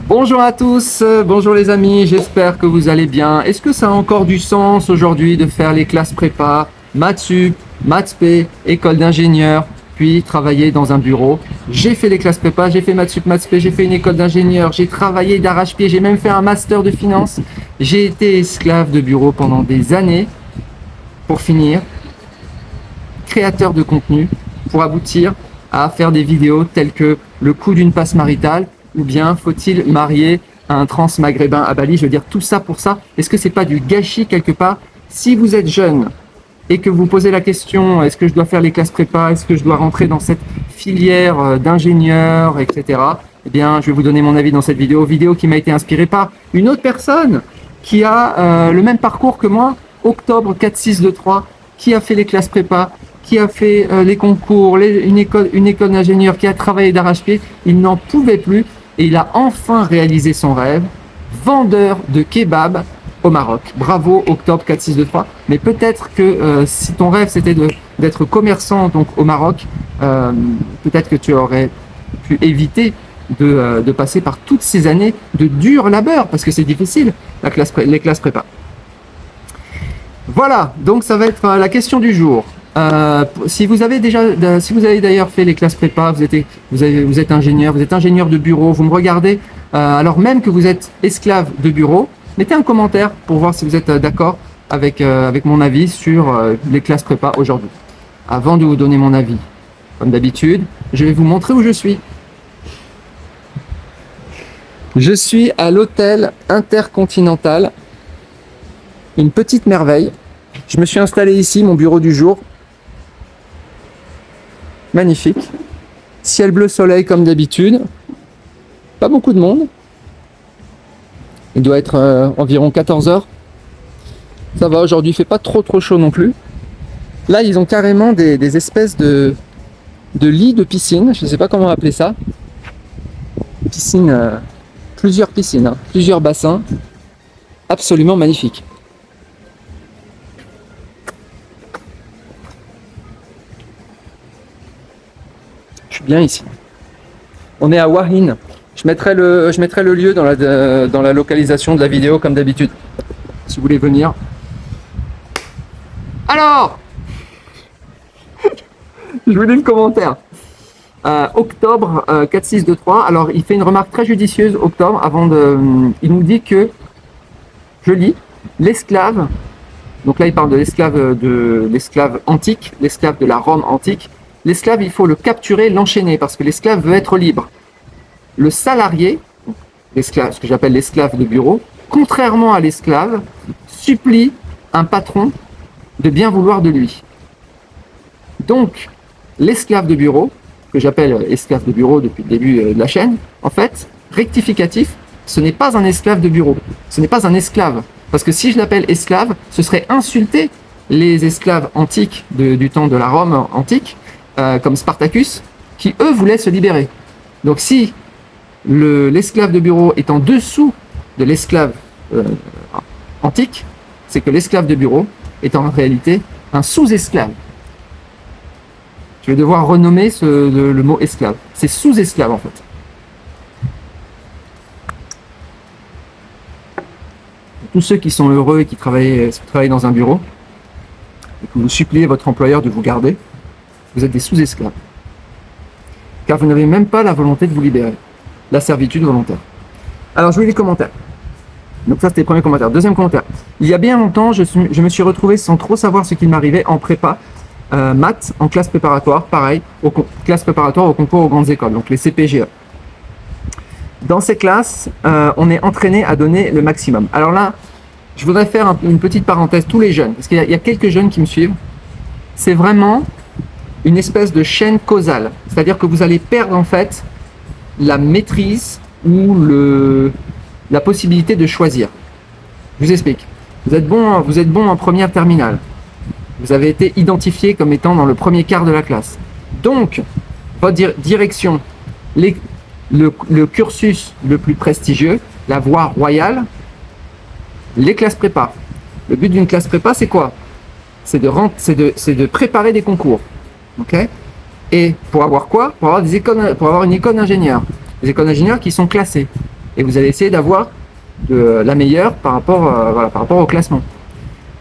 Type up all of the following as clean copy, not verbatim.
Bonjour à tous, bonjour les amis, j'espère que vous allez bien. Est-ce que ça a encore du sens aujourd'hui de faire les classes prépa, maths sup, maths p, école d'ingénieur, puis travailler dans un bureau? J'ai fait les classes prépa, j'ai fait maths sup, maths p, j'ai fait une école d'ingénieur, j'ai travaillé d'arrache-pied, j'ai même fait un master de finance. J'ai été esclave de bureau pendant des années pour finir créateur de contenu pour aboutir à faire des vidéos telles que le coût d'une passe maritale, ou bien faut-il marier un trans-maghrébin à Bali? Je veux dire, tout ça pour ça. Est-ce que c'est pas du gâchis quelque part? Si vous êtes jeune et que vous posez la question, est-ce que je dois faire les classes prépa? Est-ce que je dois rentrer dans cette filière d'ingénieur, etc. Eh bien, je vais vous donner mon avis dans cette vidéo qui m'a été inspirée par une autre personne qui a le même parcours que moi, octobre 4623, qui a fait les classes prépa, qui a fait les concours, une école d'ingénieur, qui a travaillé d'arrache-pied. Il n'en pouvait plus et il a enfin réalisé son rêve, vendeur de kebab au Maroc. Bravo, octobre 4623. Mais peut-être que si ton rêve c'était d'être commerçant donc au Maroc, peut-être que tu aurais pu éviter de passer par toutes ces années de dur labeur, parce que c'est difficile, les classes prépa. Voilà, donc ça va être la question du jour. Si vous avez d'ailleurs fait les classes prépa, vous êtes ingénieur, vous êtes ingénieur de bureau, vous me regardez, alors même que vous êtes esclave de bureau, mettez un commentaire pour voir si vous êtes d'accord avec mon avis sur les classes prépa aujourd'hui. Avant de vous donner mon avis, comme d'habitude, je vais vous montrer où je suis. Je suis à l'hôtel Intercontinental, une petite merveille. Je me suis installé ici, mon bureau du jour. Magnifique. Ciel bleu soleil comme d'habitude. Pas beaucoup de monde. Il doit être environ 14 h. Ça va, aujourd'hui il fait pas trop chaud non plus. Là ils ont carrément des espèces de lits de piscine. Je ne sais pas comment appeler ça. Piscine, plusieurs piscines, hein, plusieurs bassins. Absolument magnifique. Bien ici. On est à Wahin. Je mettrai le lieu dans la localisation de la vidéo comme d'habitude. Si vous voulez venir. Alors, je vous lis le commentaire. Octobre 4623. Alors, il fait une remarque très judicieuse. Octobre, il nous dit que, je lis, l'esclave. Donc là, il parle de l'esclave antique, l'esclave de la Rome antique. L'esclave, il faut le capturer, l'enchaîner, parce que l'esclave veut être libre. Le salarié, ce que j'appelle l'esclave de bureau, contrairement à l'esclave, supplie un patron de bien vouloir de lui. Donc, l'esclave de bureau, que j'appelle esclave de bureau depuis le début de la chaîne, en fait, rectificatif, ce n'est pas un esclave de bureau, ce n'est pas un esclave. Parce que si je l'appelle esclave, ce serait insulter les esclaves antiques du temps de la Rome antique, comme Spartacus, qui eux voulaient se libérer. Donc si l'esclave de bureau est en dessous de l'esclave antique, c'est que l'esclave de bureau est en réalité un sous-esclave. Je vais devoir renommer le mot esclave. C'est sous-esclave en fait. Tous ceux qui sont heureux et qui travaillent dans un bureau, et que vous suppliez votre employeur de vous garder, vous êtes des sous-esclaves. Car vous n'avez même pas la volonté de vous libérer. La servitude volontaire. Alors, je vous lis les commentaires. Donc ça, c'était le premier commentaire. Deuxième commentaire. Il y a bien longtemps, je me suis retrouvé sans trop savoir ce qu'il m'arrivait en prépa, maths, en classe préparatoire, pareil, classe préparatoire au concours aux grandes écoles, donc les CPGE. Dans ces classes, on est entraîné à donner le maximum. Alors là, je voudrais faire une petite parenthèse, tous les jeunes, parce qu'il y a quelques jeunes qui me suivent. C'est vraiment une espèce de chaîne causale, c'est-à-dire que vous allez perdre en fait la maîtrise ou la possibilité de choisir. Je vous explique. Vous êtes bon en première terminale. Vous avez été identifié comme étant dans le premier quart de la classe. Donc, votre direction, le cursus le plus prestigieux, la voie royale, les classes prépa. Le but d'une classe prépa, c'est quoi? C'est de préparer des concours. Okay, et pour avoir quoi? Pour avoir une école d'ingénieurs. Des écoles d'ingénieurs qui sont classées. et vous allez essayer d'avoir la meilleure par rapport, voilà, par rapport au classement.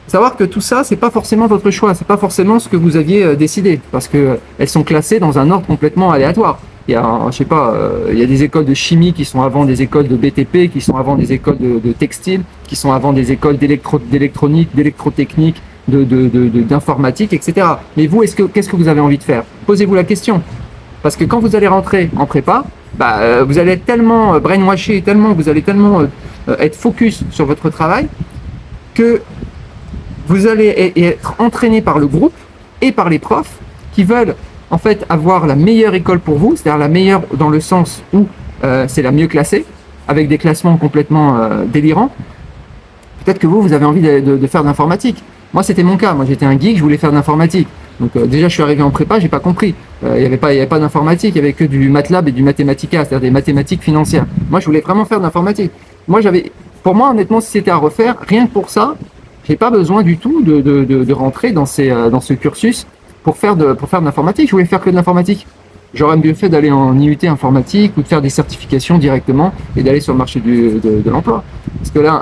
Savoir que tout ça, c'est pas forcément votre choix, c'est pas forcément ce que vous aviez décidé, parce que elles sont classées dans un ordre complètement aléatoire. Il y a, je sais pas, il y a des écoles de chimie qui sont avant des écoles de BTP, qui sont avant des écoles de textile, qui sont avant des écoles d'électronique, d'électrotechnique, d'informatique, etc. Mais vous, qu'est-ce que vous avez envie de faire? Posez-vous la question. Parce que quand vous allez rentrer en prépa, vous allez être tellement brainwashé, vous allez tellement être focus sur votre travail que vous allez être entraîné par le groupe et par les profs qui veulent en fait avoir la meilleure école pour vous, c'est-à-dire la meilleure dans le sens où c'est la mieux classée, avec des classements complètement délirants. Peut-être que vous avez envie de faire de l'informatique. Moi, c'était mon cas. Moi, j'étais un geek, je voulais faire de l'informatique. Donc déjà, je suis arrivé en prépa, j'ai pas compris. Il y avait pas d'informatique, il y avait que du MATLAB et du Mathematica, c'est-à-dire des mathématiques financières. Moi, je voulais vraiment faire de l'informatique. Pour moi, honnêtement, si c'était à refaire, rien que pour ça, j'ai pas besoin du tout de rentrer dans ce cursus pour faire de l'informatique. Je voulais faire que de l'informatique. J'aurais mieux fait d'aller en IUT informatique ou de faire des certifications directement et d'aller sur le marché de l'emploi. Parce que là,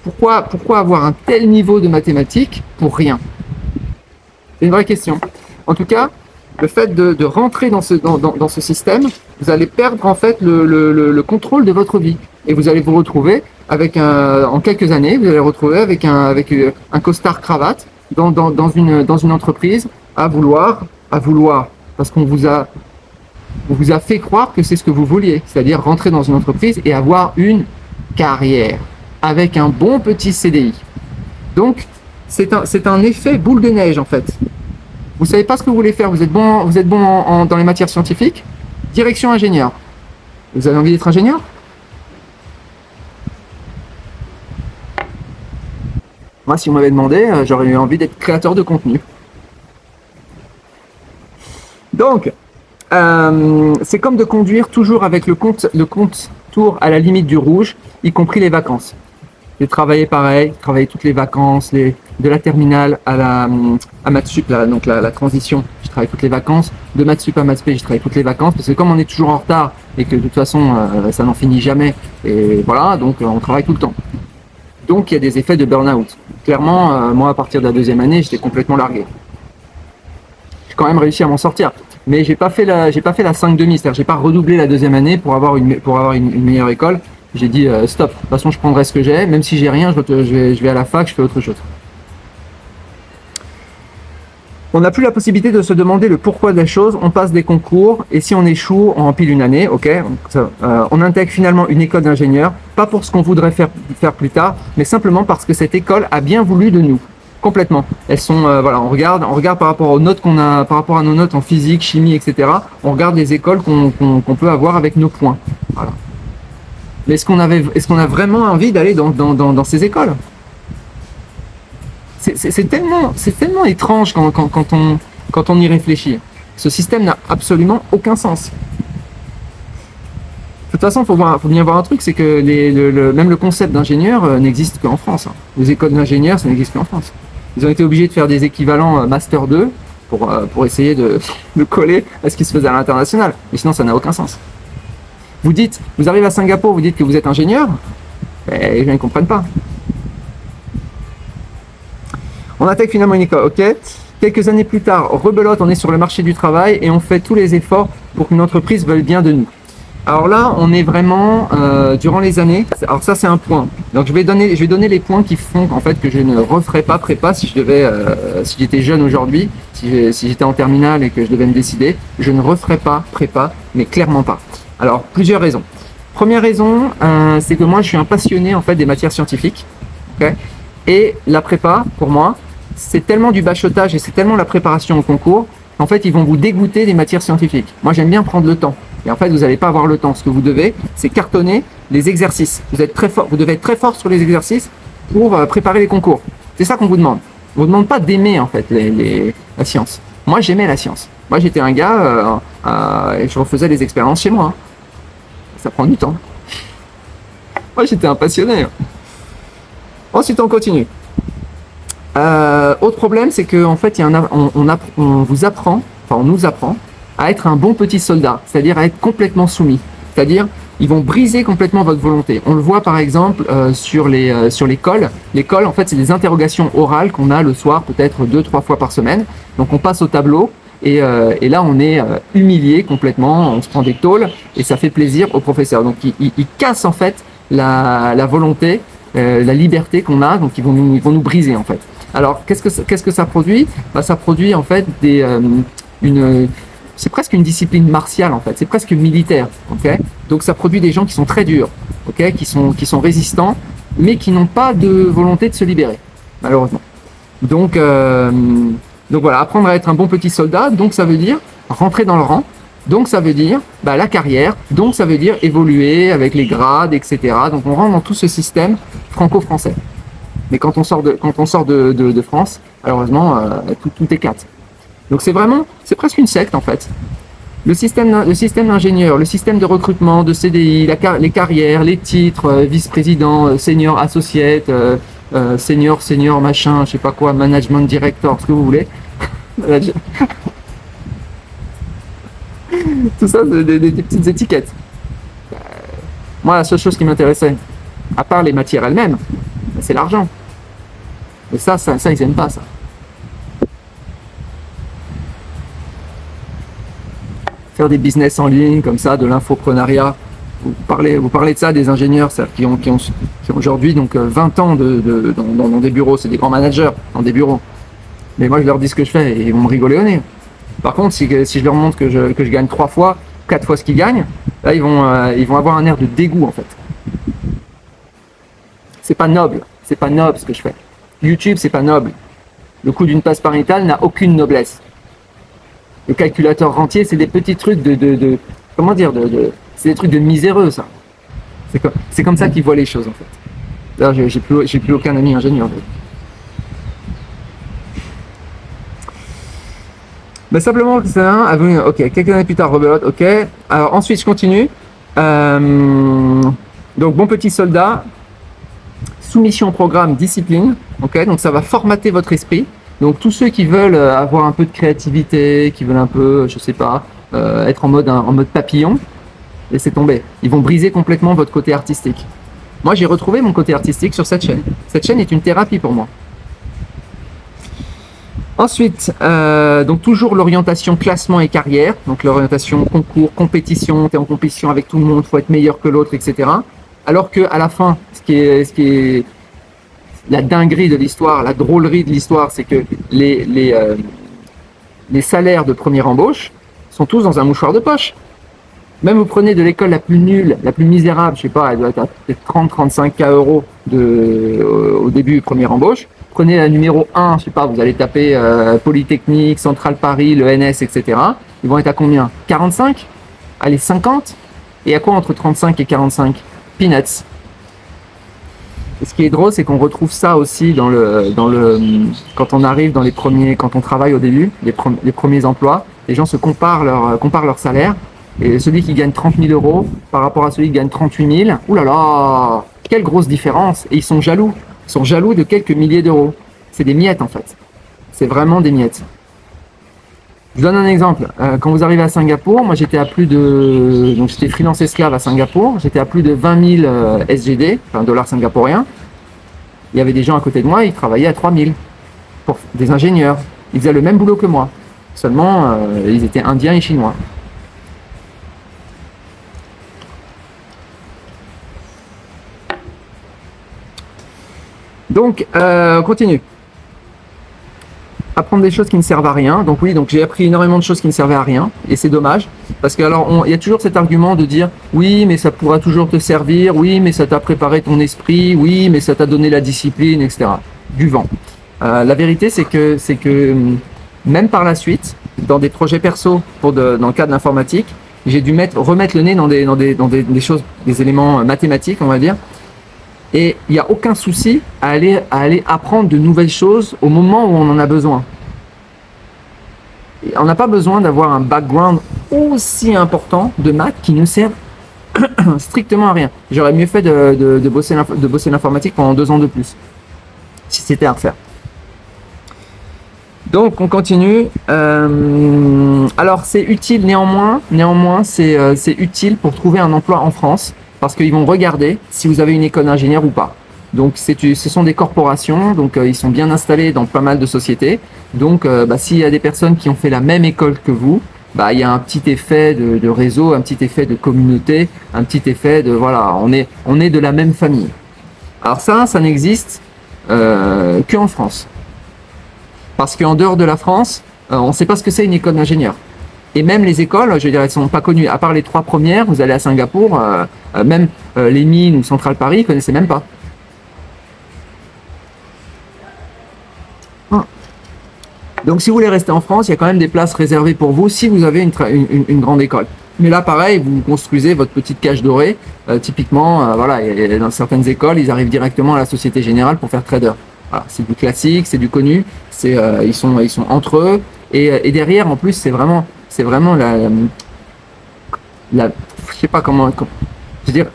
pourquoi avoir un tel niveau de mathématiques pour rien? C'est une vraie question. En tout cas, le fait de rentrer dans ce système, vous allez perdre en fait le contrôle de votre vie. Et vous allez vous retrouver en quelques années, vous allez retrouver avec un costard cravate dans une entreprise à vouloir, parce qu'on vous a fait croire que c'est ce que vous vouliez, c'est-à-dire rentrer dans une entreprise et avoir une carrière avec un bon petit CDI. Donc, c'est un effet boule de neige en fait. Vous savez pas ce que vous voulez faire, vous êtes bon dans les matières scientifiques, direction ingénieur. Vous avez envie d'être ingénieur? Moi, si on m'avait demandé, j'aurais eu envie d'être créateur de contenu. Donc, c'est comme de conduire toujours avec le compte tour à la limite du rouge, y compris les vacances. J'ai travaillé pareil, toutes les vacances, de la terminale à Mathsup, donc la transition, je travaille toutes les vacances. De Mathsup à Mathsp, je travaille toutes les vacances, parce que comme on est toujours en retard et que de toute façon ça n'en finit jamais, et voilà, donc on travaille tout le temps. Donc il y a des effets de burn-out. Clairement, moi à partir de la deuxième année, j'étais complètement largué. J'ai quand même réussi à m'en sortir, mais j'ai pas fait la 5,5, c'est-à-dire j'ai pas redoublé la deuxième année pour avoir une meilleure école. J'ai dit stop, de toute façon je prendrai ce que j'ai, même si j'ai rien, je vais à la fac, je fais autre chose. On n'a plus la possibilité de se demander le pourquoi des choses, on passe des concours, et si on échoue, on empile une année, ok. On intègre finalement une école d'ingénieur, pas pour ce qu'on voudrait faire plus tard, mais simplement parce que cette école a bien voulu de nous, complètement. Elles sont, voilà, on regarde par rapport aux notes qu'on a, par rapport à nos notes en physique, chimie, etc. On regarde les écoles qu'on peut avoir avec nos points, voilà. Mais est-ce qu'on a vraiment envie d'aller dans ces écoles? C'est tellement étrange quand on y réfléchit. Ce système n'a absolument aucun sens. De toute façon, faut bien voir un truc, c'est que même le concept d'ingénieur n'existe qu'en France. Hein. Les écoles d'ingénieurs, ça n'existe qu'en France. Ils ont été obligés de faire des équivalents Master 2 pour essayer de coller à ce qui se faisait à l'international. Mais sinon, ça n'a aucun sens. Vous arrivez à Singapour, vous dites que vous êtes ingénieur, les gens ne comprennent pas. On attaque finalement une école, ok. Quelques années plus tard, rebelote, on est sur le marché du travail et on fait tous les efforts pour qu'une entreprise veuille bien de nous. Alors là, on est vraiment durant les années. Alors ça, c'est un point. Donc je vais donner les points qui font en fait que je ne referais pas prépa si j'étais jeune aujourd'hui, si j'étais en terminale et que je devais me décider, je ne referais pas prépa, mais clairement pas. Alors, plusieurs raisons. Première raison, c'est que moi, je suis un passionné en fait des matières scientifiques. Okay, et la prépa, pour moi, c'est tellement du bachotage et c'est tellement la préparation au concours qu'en fait, ils vont vous dégoûter des matières scientifiques. Moi, j'aime bien prendre le temps. Et en fait, vous n'allez pas avoir le temps. Ce que vous devez, c'est cartonner les exercices. Vous devez être très fort sur les exercices pour préparer les concours. C'est ça qu'on vous demande. On vous demande pas d'aimer en fait la science. Moi, j'aimais la science. Moi, j'étais un gars, et je refaisais les expériences chez moi. Hein. Ça prend du temps. Moi, j'étais un passionné. Ensuite, on continue. Autre problème, c'est qu'en fait, on nous apprend à être un bon petit soldat, c'est-à-dire à être complètement soumis. C'est-à-dire, ils vont briser complètement votre volonté. On le voit par exemple sur les cols. Les cols, en fait, c'est des interrogations orales qu'on a le soir, peut-être 2-3 fois par semaine. Donc on passe au tableau et là on est humilié complètement, on se prend des tôles et ça fait plaisir au professeur. Donc il casse en fait la volonté, la liberté qu'on a, donc ils vont nous briser en fait. Alors qu'est-ce que ça produit? Ça produit en fait c'est presque une discipline martiale en fait, c'est presque militaire, ok? Donc ça produit des gens qui sont très durs, ok? Qui sont résistants, mais qui n'ont pas de volonté de se libérer, malheureusement. Donc voilà, apprendre à être un bon petit soldat, donc ça veut dire rentrer dans le rang, donc ça veut dire la carrière, donc ça veut dire évoluer avec les grades, etc. Donc on rentre dans tout ce système franco-français. Mais quand on sort de France, malheureusement, tout éclate. Donc c'est presque une secte en fait. Le système d'ingénieur, le système de recrutement, de CDI, les carrières, les titres, vice-président, senior associate, senior machin, je sais pas quoi, management director, ce que vous voulez. Tout ça, c'est des petites étiquettes. Moi, la seule chose qui m'intéressait, à part les matières elles-mêmes, c'est l'argent. Et ça, ils n'aiment pas ça. Faire des business en ligne comme ça, de l'infoprenariat. Vous parlez de ça des ingénieurs qui ont aujourd'hui donc 20 ans dans des bureaux, c'est des grands managers dans des bureaux. Mais moi je leur dis ce que je fais et ils vont me rigoler au nez. Par contre, si je leur montre que je gagne 3 fois, 4 fois ce qu'ils gagnent, là ils vont avoir un air de dégoût en fait. C'est pas noble ce que je fais. YouTube, c'est pas noble. Le coût d'une passe paritale n'a aucune noblesse. Le calculateur rentier, c'est des petits trucs comment dire, c'est des trucs de miséreux, ça. C'est comme ça qu'ils voient les choses, en fait. D'ailleurs, j'ai plus aucun ami ingénieur. Simplement, c'est un, ok, quelques années plus tard, rebelote, ok. Alors, ensuite, je continue. Donc, bon petit soldat, soumission au programme, discipline, ok. Donc, ça va formater votre esprit. Donc tous ceux qui veulent avoir un peu de créativité, qui veulent un peu, je sais pas, être en mode papillon, laissez tomber. Ils vont briser complètement votre côté artistique. Moi, j'ai retrouvé mon côté artistique sur cette chaîne. Cette chaîne est une thérapie pour moi. Ensuite, donc toujours l'orientation classement et carrière. Donc l'orientation concours, compétition, tu es en compétition avec tout le monde, faut être meilleur que l'autre, etc. Alors qu'à la fin, ce qui est la dinguerie de l'histoire, la drôlerie de l'histoire, c'est que les salaires de première embauche sont tous dans un mouchoir de poche. Même vous prenez de l'école la plus nulle, la plus misérable, je sais pas, elle doit être à peut-être 30-35 K euros au début première embauche. Prenez la numéro 1, je sais pas, vous allez taper Polytechnique, Centrale Paris, le NS, etc. Ils vont être à combien? 45? Allez, 50? Et à quoi entre 35 et 45? Peanuts. Et ce qui est drôle, c'est qu'on retrouve ça aussi quand on arrive quand on travaille au début, les premiers emplois, les gens se comparent leur salaire, et celui qui gagne 30 000 euros par rapport à celui qui gagne 38 000, ouh là là, quelle grosse différence, et ils sont jaloux de quelques milliers d'euros. C'est des miettes en fait, c'est vraiment des miettes. Je vous donne un exemple, quand vous arrivez à Singapour, moi j'étais j'étais freelance esclave à Singapour, j'étais à plus de 20 000 SGD, enfin dollars singapouriens. Il y avait des gens à côté de moi, ils travaillaient à 3 000, pour des ingénieurs. Ils faisaient le même boulot que moi, seulement ils étaient indiens et chinois. Donc, on continue. Apprendre des choses qui ne servent à rien. Donc oui, donc j'ai appris énormément de choses qui ne servaient à rien et c'est dommage parce que alors il y a toujours cet argument de dire oui mais ça pourra toujours te servir, oui mais ça t'a préparé ton esprit, oui mais ça t'a donné la discipline, etc. Du vent. La vérité c'est que même par la suite dans des projets perso dans le cadre de l'informatique, j'ai dû remettre le nez dans des choses, des éléments mathématiques on va dire. Et il n'y a aucun souci à aller apprendre de nouvelles choses au moment où on en a besoin. Et on n'a pas besoin d'avoir un background aussi important de maths qui ne sert strictement à rien. J'aurais mieux fait de bosser l'informatique pendant 2 ans de plus, si c'était à refaire. Donc on continue. Alors c'est utile néanmoins c'est utile pour trouver un emploi en France parce qu'ils vont regarder si vous avez une école d'ingénieur ou pas. Donc ce sont des corporations, donc ils sont bien installés dans pas mal de sociétés. Donc s'il y a des personnes qui ont fait la même école que vous, il y a un petit effet de réseau, un petit effet de communauté, un petit effet de voilà, on est de la même famille. Alors ça n'existe qu'en France. Parce qu'en dehors de la France, on ne sait pas ce que c'est une école d'ingénieur. Et même les écoles, je veux dire, elles ne sont pas connues. À part les 3 premières, vous allez à Singapour, même les mines ou Central Paris, ils ne connaissaient même pas. Donc si vous voulez rester en France, il y a quand même des places réservées pour vous si vous avez une grande école. Mais là, pareil, vous construisez votre petite cage dorée. Typiquement, voilà, dans certaines écoles, ils arrivent directement à la Société Générale pour faire trader. Voilà, c'est du classique, c'est du connu. Ils sont entre eux. Et derrière, en plus, c'est vraiment je sais pas comment. Je veux dire,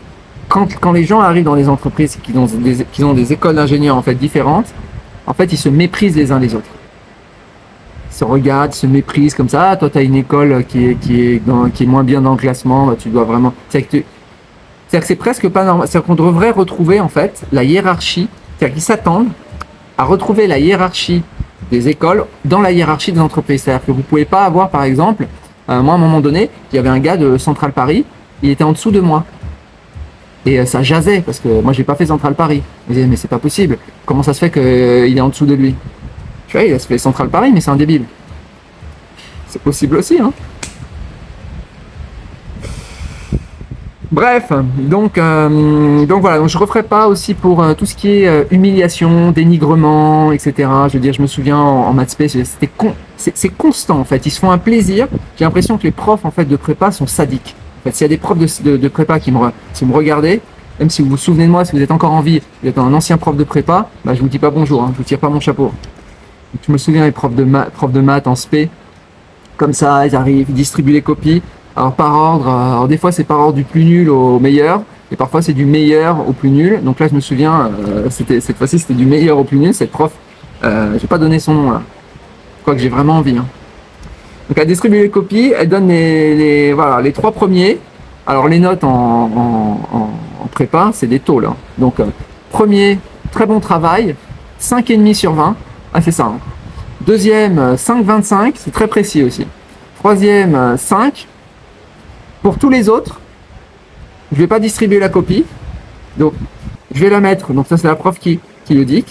quand les gens arrivent dans des entreprises qui ont des écoles d'ingénieurs en fait différentes, en fait, ils se méprisent les uns les autres. Se regardent, se méprisent comme ça. Ah, toi, tu as une école qui est moins bien dans le classement, tu dois vraiment. C'est-à-dire que c'est presque pas normal. C'est-à-dire qu'on devrait retrouver en fait la hiérarchie. C'est-à-dire qu'ils s'attendent à retrouver la hiérarchie des écoles dans la hiérarchie des entreprises. C'est-à-dire que vous pouvez pas avoir, par exemple, moi à un moment donné, il y avait un gars de Central Paris, il était en dessous de moi. Et ça jasait parce que moi j'ai pas fait Central Paris. Je disais mais c'est pas possible. Comment ça se fait qu'il est en dessous de lui? Tu vois, il a fait Central Paris, mais c'est un débile. C'est possible aussi, hein. Bref, donc voilà, donc je referai pas aussi pour tout ce qui est humiliation, dénigrement, etc. Je veux dire, je me souviens en maths spé, c'est constant en fait. Ils se font un plaisir. J'ai l'impression que les profs en fait de prépa sont sadiques. En fait, s'il y a des profs de prépa qui me regardaient, même si vous vous souvenez de moi, si vous êtes encore en vie, vous êtes un ancien prof de prépa, je vous dis pas bonjour, hein, je vous tire pas mon chapeau. Je me souviens des profs de maths en spé, comme ça, ils arrivent, ils distribuent les copies. Alors par ordre, alors des fois c'est par ordre du plus nul au meilleur, et parfois c'est du meilleur au plus nul. Donc là je me souviens, cette fois-ci c'était du meilleur au plus nul. Cette prof, je vais pas donner son nom là, quoique j'ai vraiment envie. Hein. Donc elle distribue les copies, elle donne voilà, les 3 premiers. Alors les notes en prépa, c'est des taux là. Donc premier, très bon travail, 5,5 sur 20. Ah c'est ça. Hein. Deuxième, 5,25, c'est très précis aussi. Troisième, 5. Pour tous les autres, je ne vais pas distribuer la copie. Donc, je vais la mettre. Donc, ça, c'est la prof qui nous dit.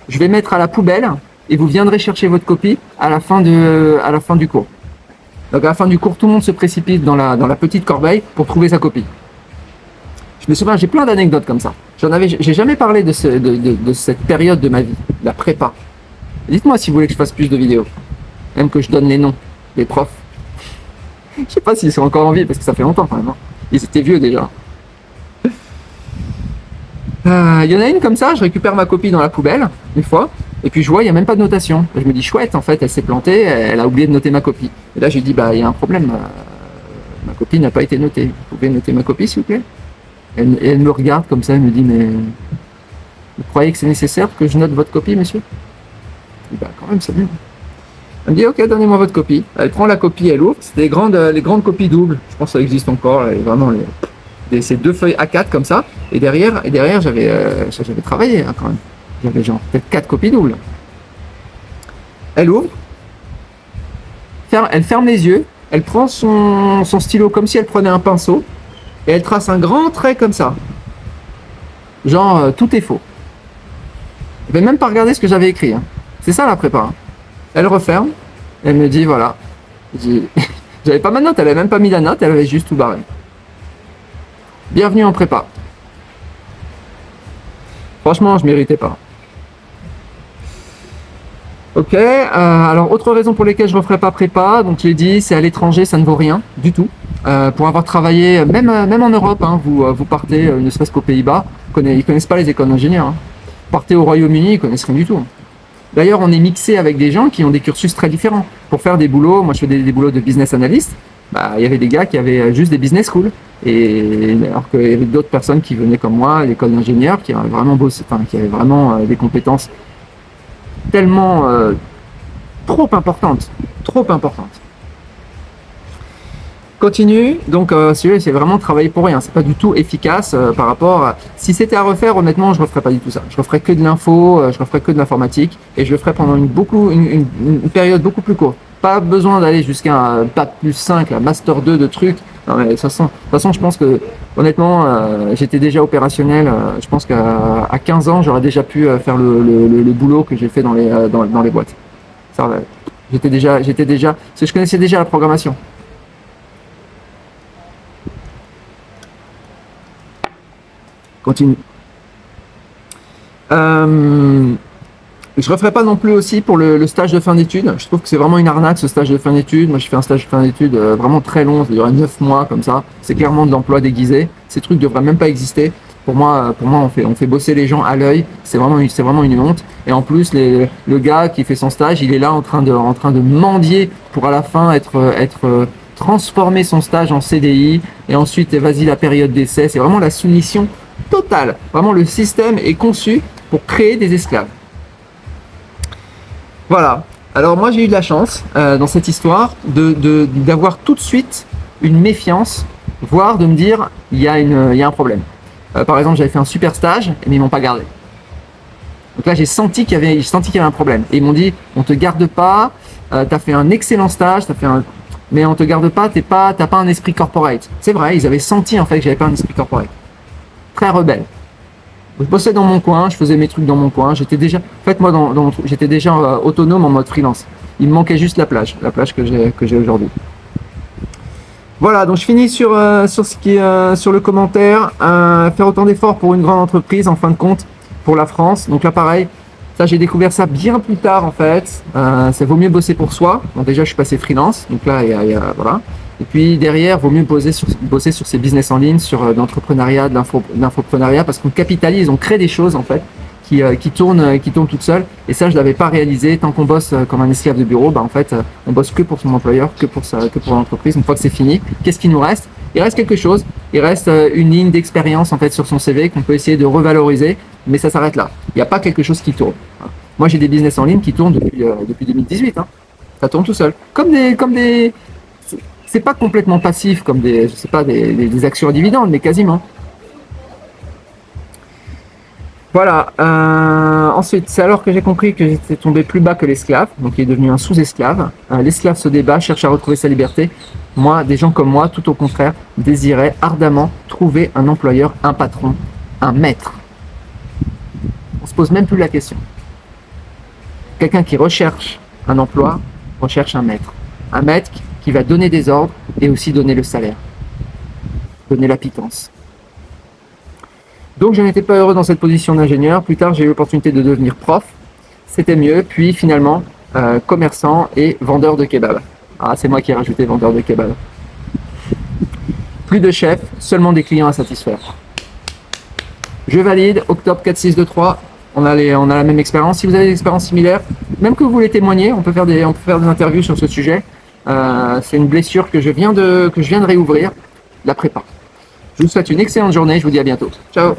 Je vais mettre à la poubelle et vous viendrez chercher votre copie à la fin du cours. Donc, à la fin du cours, tout le monde se précipite dans la petite corbeille pour trouver sa copie. Je me souviens, j'ai plein d'anecdotes comme ça. J'ai jamais parlé de cette période de ma vie, la prépa. Dites-moi si vous voulez que je fasse plus de vidéos. Même que je donne les noms des profs. Je sais pas s'ils sont encore en vie parce que ça fait longtemps quand même. Hein. Ils étaient vieux déjà. Il y en a une comme ça, je récupère ma copie dans la poubelle, une fois, et puis je vois, il n'y a même pas de notation. Je me dis, chouette, en fait, elle s'est plantée, elle a oublié de noter ma copie. Et là, je lui dis, il y a un problème, ma copie n'a pas été notée. Vous pouvez noter ma copie, s'il vous plaît? Et elle me regarde comme ça, elle me dit, mais vous croyez que c'est nécessaire que je note votre copie, monsieur? Je dis, quand même, c'est bien. Elle me dit, ok, donnez-moi votre copie. Elle prend la copie, elle ouvre. C'est les grandes copies doubles. Je pense que ça existe encore. Vraiment, c'est 2 feuilles A4 comme ça. Et derrière j'avais travaillé hein, quand même. J'avais genre peut-être 4 copies doubles. Elle ouvre. Elle ferme les yeux. Elle prend son stylo comme si elle prenait un pinceau. Et elle trace un grand trait comme ça. Genre, tout est faux. Je vais même pas regarder ce que j'avais écrit. Hein. C'est ça la prépa. Hein. Elle referme, elle me dit voilà. J'avais pas ma note, elle avait même pas mis la note, elle avait juste tout barré. Bienvenue en prépa. Franchement, je méritais pas. Ok, alors autre raison pour laquelle je ne referai pas prépa, donc je l'ai dit, c'est à l'étranger, ça ne vaut rien du tout. Pour avoir travaillé, même en Europe, hein, vous partez, ne serait-ce qu'aux Pays-Bas, ils connaissent pas les écoles d'ingénieurs. Hein. Partez au Royaume-Uni, ils connaissent rien du tout. Hein. D'ailleurs, on est mixé avec des gens qui ont des cursus très différents. Pour faire des boulots, moi je fais des boulots de business analyst, il y avait des gars qui avaient juste des business schools. Et alors qu'il y avait d'autres personnes qui venaient comme moi à l'école d'ingénieur, qui avaient vraiment qui avaient vraiment des compétences tellement trop importante, trop importante. Continue, donc celui-là c'est vraiment travailler pour rien, c'est pas du tout efficace par rapport à... Si c'était à refaire, honnêtement, je referais pas du tout ça. Je referais que de l'info, je referais que de l'informatique et je le ferais pendant une période beaucoup plus courte. Pas besoin d'aller jusqu'à un bac plus 5, la master 2 de trucs. Non, mais de toute façon, je pense que honnêtement, j'étais déjà opérationnel. Je pense qu'à 15 ans, j'aurais déjà pu faire le boulot que j'ai fait dans les boîtes. Ça, j'étais déjà, parce que je connaissais déjà la programmation. Continue. Je referai pas non plus aussi pour le stage de fin d'études. Je trouve que c'est vraiment une arnaque ce stage de fin d'études. Moi, j'ai fait un stage de fin d'études vraiment très long, ça durait 9 mois comme ça. C'est clairement de l'emploi déguisé. Ces trucs devraient même pas exister. Pour moi, on fait bosser les gens à l'œil. C'est vraiment une honte. Et en plus, le gars qui fait son stage, il est là en train de mendier pour à la fin être transformer son stage en CDI. Et ensuite, vas-y la période d'essai. C'est vraiment la soumission totale. Vraiment, le système est conçu pour créer des esclaves. Voilà. Alors moi j'ai eu de la chance dans cette histoire d'avoir tout de suite une méfiance, voire de me dire il y a un problème. Par exemple, j'avais fait un super stage, mais ils m'ont pas gardé. Donc là j'ai senti qu'il y avait un problème. Et ils m'ont dit on te garde pas, tu as fait un excellent stage, mais on te garde pas, t'as pas un esprit corporate. C'est vrai, ils avaient senti en fait que j'avais pas un esprit corporate. Très rebelle. Je bossais dans mon coin, je faisais mes trucs dans mon coin. J'étais déjà, en fait, moi, j'étais déjà autonome en mode freelance. Il me manquait juste la plage que j'ai aujourd'hui. Voilà, donc je finis sur le commentaire. Faire autant d'efforts pour une grande entreprise, en fin de compte, pour la France. Donc là, pareil, ça, j'ai découvert ça bien plus tard, en fait. Ça vaut mieux bosser pour soi. Bon, déjà, je suis passé freelance, donc là, voilà. Et puis derrière, vaut mieux bosser sur ces business en ligne, sur l'entrepreneuriat, de l'infoprenariat, parce qu'on capitalise, on crée des choses en fait qui tournent toutes seules. Et ça, je l'avais pas réalisé. Tant qu'on bosse comme un esclave de bureau, bah en fait, on bosse que pour son employeur, que pour l'entreprise. Une fois que c'est fini, qu'est-ce qui nous reste? Il reste quelque chose. Il reste une ligne d'expérience en fait sur son CV qu'on peut essayer de revaloriser, mais ça s'arrête là. Il n'y a pas quelque chose qui tourne. Moi, j'ai des business en ligne qui tournent depuis 2018. Hein. Ça tourne tout seul, comme des c'est pas complètement passif comme des actions à dividendes, mais quasiment. Voilà. Ensuite, c'est alors que j'ai compris que j'étais tombé plus bas que l'esclave, donc il est devenu un sous-esclave. L'esclave se débat, cherche à retrouver sa liberté. Moi, des gens comme moi, tout au contraire, désiraient ardemment trouver un employeur, un patron, un maître. On se pose même plus la question. Quelqu'un qui recherche un emploi, recherche un maître. Un maître qui va donner des ordres et aussi donner le salaire, donner la pitance. Donc je n'étais pas heureux dans cette position d'ingénieur. Plus tard, j'ai eu l'opportunité de devenir prof. C'était mieux. Puis finalement, commerçant et vendeur de kebab. Ah, c'est moi qui ai rajouté vendeur de kebab. Plus de chef, seulement des clients à satisfaire. Je valide. Octobre 4623. On a la même expérience. Si vous avez des expériences similaires, même que vous voulez témoigner, on peut faire des interviews sur ce sujet. C'est une blessure que je viens de réouvrir, la prépa. Je vous souhaite une excellente journée, je vous dis à bientôt. Ciao!